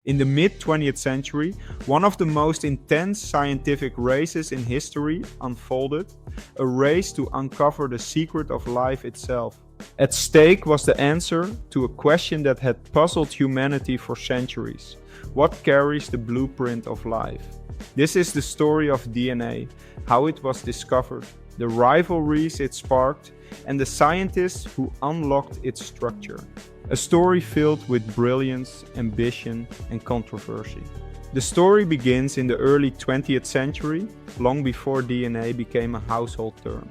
In the mid-20th century, one of the most intense scientific races in history unfolded, a race to uncover the secret of life itself. At stake was the answer to a question that had puzzled humanity for centuries. What carries the blueprint of life? This is the story of DNA, how it was discovered, the rivalries it sparked, and the scientists who unlocked its structure. A story filled with brilliance, ambition, and controversy. The story begins in the early 20th century, long before DNA became a household term.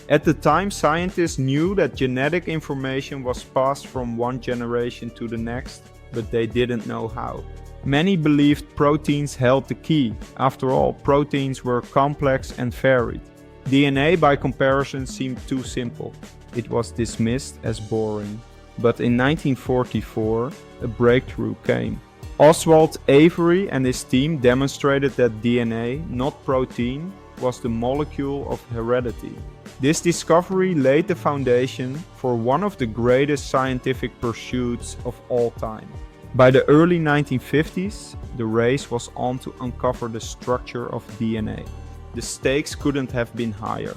At the time, scientists knew that genetic information was passed from one generation to the next, but they didn't know how. Many believed proteins held the key. After all, proteins were complex and varied. DNA, by comparison, seemed too simple. It was dismissed as boring. But in 1944, a breakthrough came. Oswald Avery and his team demonstrated that DNA, not protein, was the molecule of heredity. This discovery laid the foundation for one of the greatest scientific pursuits of all time. By the early 1950s, the race was on to uncover the structure of DNA. The stakes couldn't have been higher.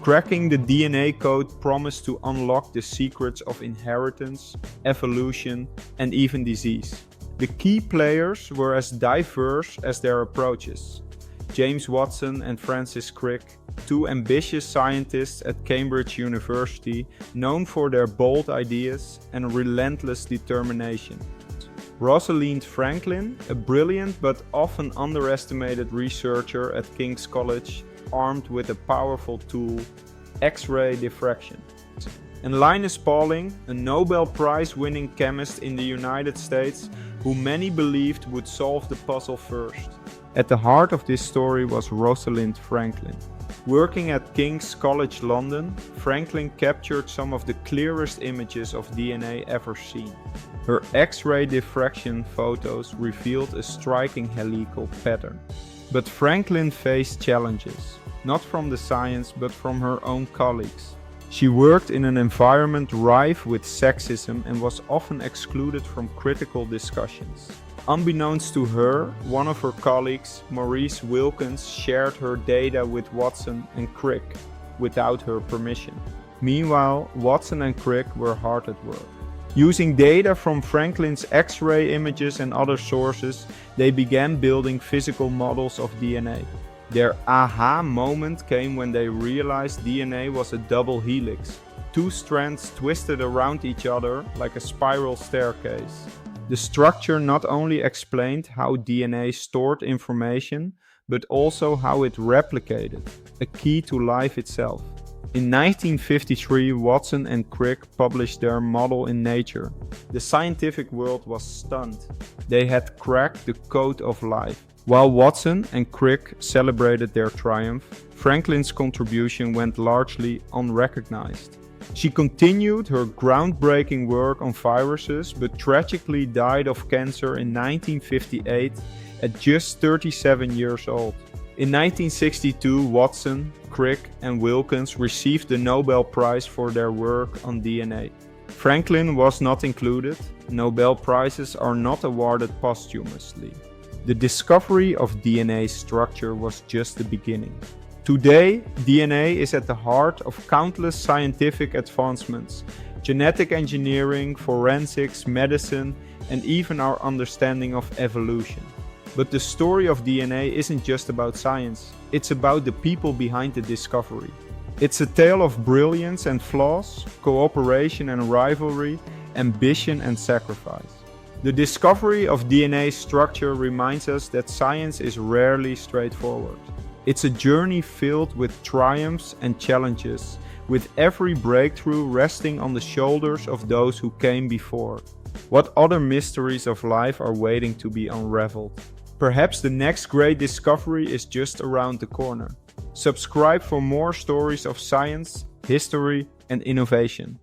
Cracking the DNA code promised to unlock the secrets of inheritance, evolution, and even disease. The key players were as diverse as their approaches. James Watson and Francis Crick, two ambitious scientists at Cambridge University, known for their bold ideas and relentless determination. Rosalind Franklin, a brilliant but often underestimated researcher at King's College, armed with a powerful tool, X-ray diffraction. And Linus Pauling, a Nobel Prize winning chemist in the United States, who many believed would solve the puzzle first. At the heart of this story was Rosalind Franklin. Working at King's College London, Franklin captured some of the clearest images of DNA ever seen. Her X-ray diffraction photos revealed a striking helical pattern. But Franklin faced challenges, not from the science but from her own colleagues. She worked in an environment rife with sexism and was often excluded from critical discussions. Unbeknownst to her, one of her colleagues, Maurice Wilkins, shared her data with Watson and Crick without her permission. Meanwhile, Watson and Crick were hard at work. Using data from Franklin's X-ray images and other sources, they began building physical models of DNA. Their aha moment came when they realized DNA was a double helix, two strands twisted around each other like a spiral staircase. The structure not only explained how DNA stored information, but also how it replicated, a key to life itself. In 1953, Watson and Crick published their model in Nature. The scientific world was stunned. They had cracked the code of life. While Watson and Crick celebrated their triumph, Franklin's contribution went largely unrecognized. She continued her groundbreaking work on viruses, but tragically died of cancer in 1958 at just 37 years old. In 1962, Watson, Crick, and Wilkins received the Nobel Prize for their work on DNA. Franklin was not included. Nobel Prizes are not awarded posthumously. The discovery of DNA structure was just the beginning. Today, DNA is at the heart of countless scientific advancements: genetic engineering, forensics, medicine, and even our understanding of evolution. But the story of DNA isn't just about science, it's about the people behind the discovery. It's a tale of brilliance and flaws, cooperation and rivalry, ambition and sacrifice. The discovery of DNA structure reminds us that science is rarely straightforward. It's a journey filled with triumphs and challenges, with every breakthrough resting on the shoulders of those who came before. What other mysteries of life are waiting to be unraveled? Perhaps the next great discovery is just around the corner. Subscribe for more stories of science, history, and innovation.